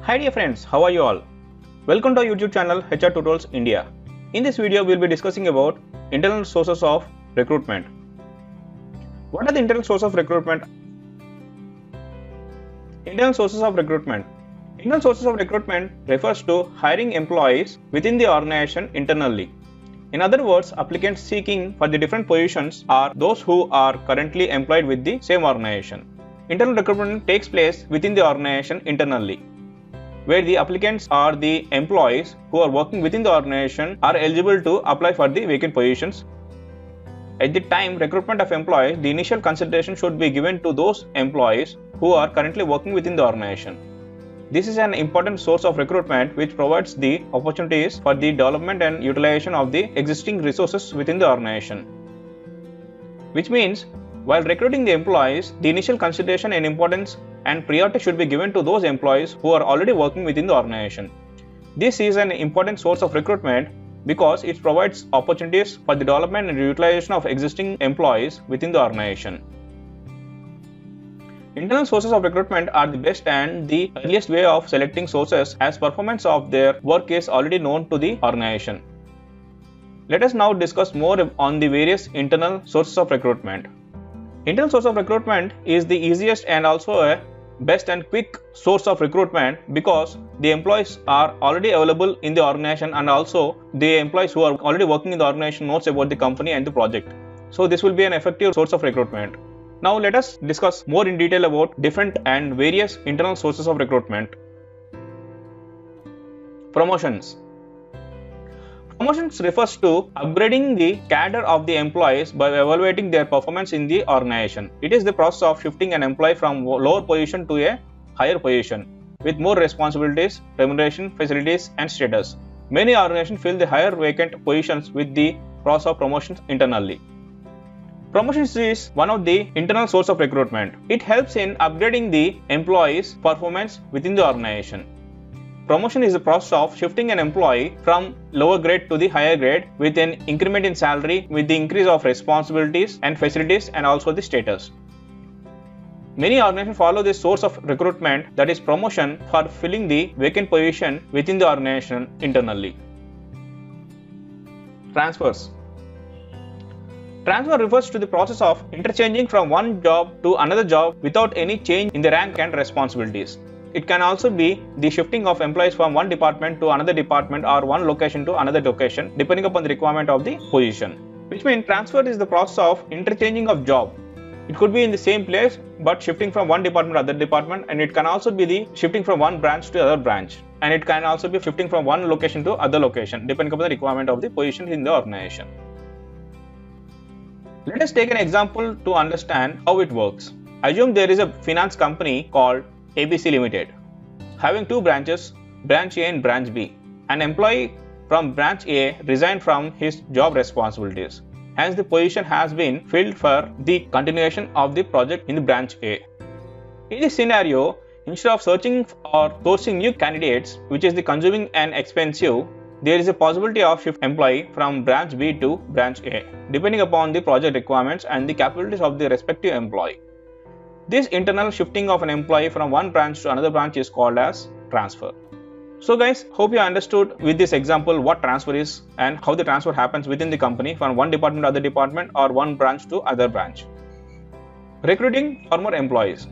Hi dear friends, how are you all? Welcome to our YouTube channel HR Tutorials India. In this video, we will be discussing about internal sources of recruitment. What are the internal sources of recruitment? Internal sources of recruitment. Internal sources of recruitment refers to hiring employees within the organization internally. In other words, applicants seeking for the different positions are those who are currently employed with the same organization. Internal recruitment takes place within the organization internally, where the applicants or the employees who are working within the organization are eligible to apply for the vacant positions. At the time recruitment of employees, the initial consideration should be given to those employees who are currently working within the organization. This is an important source of recruitment which provides the opportunities for the development and utilization of the existing resources within the organization. Which means, while recruiting the employees, the initial consideration and importance and priority should be given to those employees who are already working within the organization. This is an important source of recruitment because it provides opportunities for the development and utilization of existing employees within the organization. Internal sources of recruitment are the best and the earliest way of selecting sources as performance of their work is already known to the organization. Let us now discuss more on the various internal sources of recruitment. Internal source of recruitment is the easiest and also a best and quick source of recruitment because the employees are already available in the organization and also the employees who are already working in the organization knows about the company and the project. So this will be an effective source of recruitment. Now let us discuss more in detail about different and various internal sources of recruitment. Promotions. Promotions refers to upgrading the cadre of the employees by evaluating their performance in the organization. It is the process of shifting an employee from lower position to a higher position with more responsibilities, remuneration, facilities and status. Many organizations fill the higher vacant positions with the process of promotions internally. Promotions is one of the internal source of recruitment. It helps in upgrading the employee's performance within the organization. Promotion is the process of shifting an employee from lower grade to the higher grade with an increment in salary with the increase of responsibilities and facilities and also the status. Many organizations follow this source of recruitment, that is promotion, for filling the vacant position within the organization internally. Transfers. Transfer refers to the process of interchanging from one job to another job without any change in the rank and responsibilities. It can also be the shifting of employees from one department to another department or one location to another location depending upon the requirement of the position. Which means transfer is the process of interchanging of job. It could be in the same place but shifting from one department to other department, and it can also be the shifting from one branch to other branch, and it can also be shifting from one location to other location depending upon the requirement of the position in the organization. Let us take an example to understand how it works. Assume there is a finance company called ABC Limited, having two branches, branch A and branch B. An employee from branch A resigned from his job responsibilities. Hence, the position has been filled for the continuation of the project in the branch A. In this scenario, instead of searching or sourcing new candidates, which is the consuming and expensive, there is a possibility of shift employee from branch B to branch A, depending upon the project requirements and the capabilities of the respective employee. This internal shifting of an employee from one branch to another branch is called as transfer. So guys, hope you understood with this example what transfer is and how the transfer happens within the company from one department to other department or one branch to other branch. Recruiting former employees.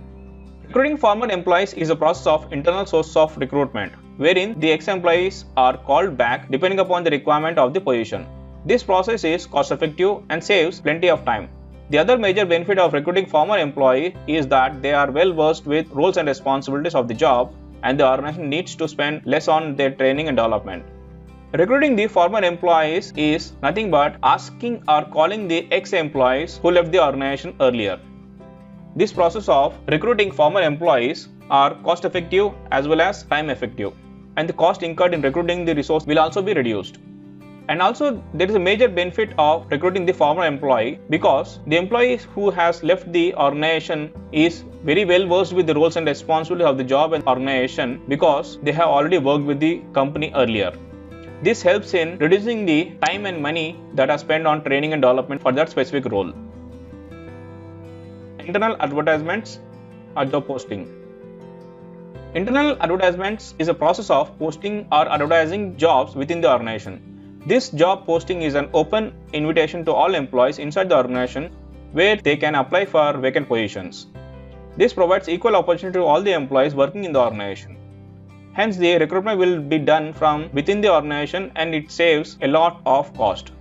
Recruiting former employees is a process of internal source of recruitment, wherein the ex-employees are called back depending upon the requirement of the position. This process is cost effective and saves plenty of time. The other major benefit of recruiting former employee is that they are well versed with roles and responsibilities of the job, and the organization needs to spend less on their training and development. Recruiting the former employees is nothing but asking or calling the ex-employees who left the organization earlier. This process of recruiting former employees are cost effective as well as time effective, and the cost incurred in recruiting the resource will also be reduced. And also there is a major benefit of recruiting the former employee because the employee who has left the organization is very well versed with the roles and responsibilities of the job and organization because they have already worked with the company earlier. This helps in reducing the time and money that are spent on training and development for that specific role. Internal advertisements or job posting. Internal advertisements is a process of posting or advertising jobs within the organization. This job posting is an open invitation to all employees inside the organization where they can apply for vacant positions. This provides equal opportunity to all the employees working in the organization. Hence, the recruitment will be done from within the organization and it saves a lot of cost.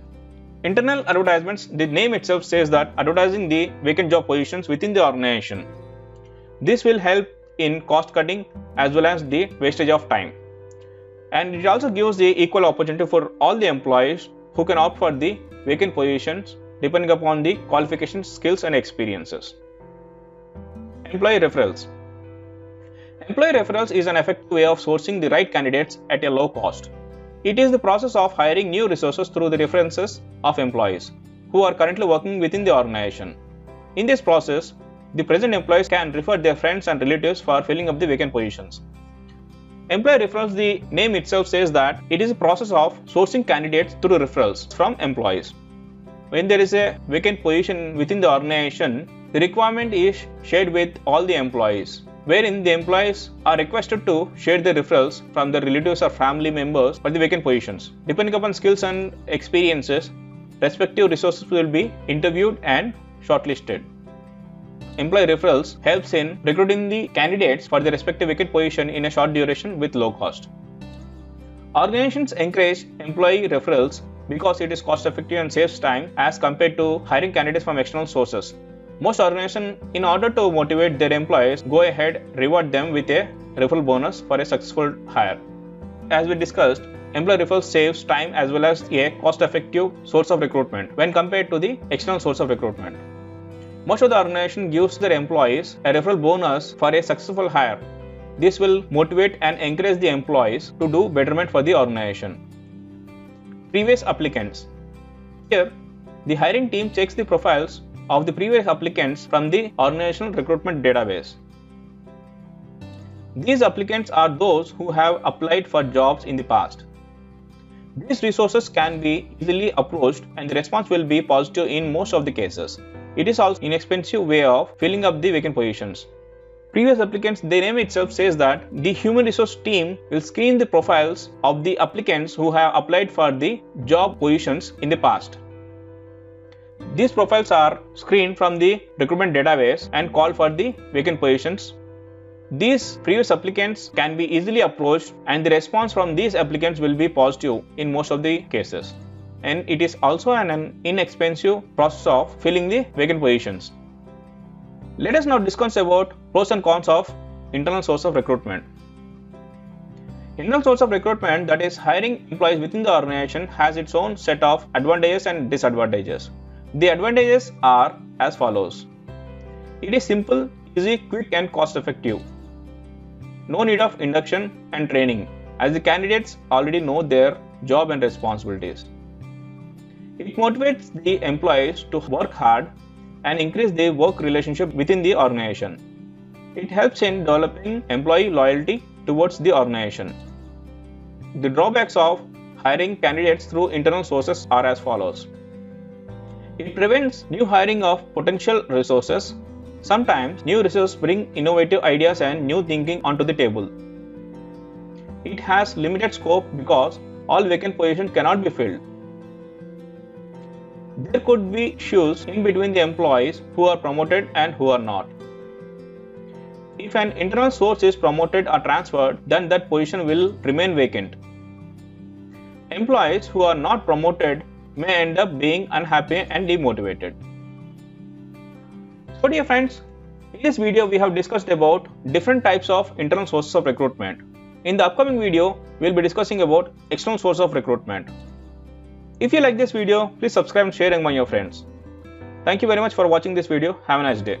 Internal advertisements, the name itself says that advertising the vacant job positions within the organization. This will help in cost cutting as well as the wastage of time. And it also gives the equal opportunity for all the employees who can opt for the vacant positions depending upon the qualifications, skills and experiences. Employee referrals. Employee referrals is an effective way of sourcing the right candidates at a low cost. It is the process of hiring new resources through the references of employees who are currently working within the organization. In this process, the present employees can refer their friends and relatives for filling up the vacant positions. Employee referrals, the name itself says that it is a process of sourcing candidates through referrals from employees. When there is a vacant position within the organization, the requirement is shared with all the employees, wherein the employees are requested to share their referrals from their relatives or family members for the vacant positions. Depending upon skills and experiences, respective resources will be interviewed and shortlisted. Employee referrals helps in recruiting the candidates for the respective vacant position in a short duration with low cost. Organizations encourage employee referrals because it is cost effective and saves time as compared to hiring candidates from external sources. Most organizations, in order to motivate their employees, go ahead reward them with a referral bonus for a successful hire. As we discussed, employee referrals saves time as well as a cost-effective source of recruitment when compared to the external source of recruitment. Most of the organization gives their employees a referral bonus for a successful hire. This will motivate and encourage the employees to do betterment for the organization. Previous applicants. Here, the hiring team checks the profiles of the previous applicants from the organizational recruitment database. These applicants are those who have applied for jobs in the past. These resources can be easily approached and the response will be positive in most of the cases. It is also an inexpensive way of filling up the vacant positions. Previous applicants, the name itself says that the human resource team will screen the profiles of the applicants who have applied for the job positions in the past. These profiles are screened from the recruitment database and called for the vacant positions. These previous applicants can be easily approached and the response from these applicants will be positive in most of the cases. And it is also an inexpensive process of filling the vacant positions. Let us now discuss about pros and cons of internal source of recruitment. Internal source of recruitment, that is hiring employees within the organization, has its own set of advantages and disadvantages. The advantages are as follows. It is simple, easy, quick and cost effective. No need of induction and training as the candidates already know their job and responsibilities. It motivates the employees to work hard and increase their work relationship within the organization. It helps in developing employee loyalty towards the organization. The drawbacks of hiring candidates through internal sources are as follows. It prevents new hiring of potential resources. Sometimes new resources bring innovative ideas and new thinking onto the table. It has limited scope because all vacant positions cannot be filled. There could be issues in between the employees who are promoted and who are not. If an internal source is promoted or transferred, then that position will remain vacant. Employees who are not promoted may end up being unhappy and demotivated. So dear friends, in this video we have discussed about different types of internal sources of recruitment. In the upcoming video, we will be discussing about external source of recruitment. If you like this video, please subscribe and share among your friends. Thank you very much for watching this video. Have a nice day.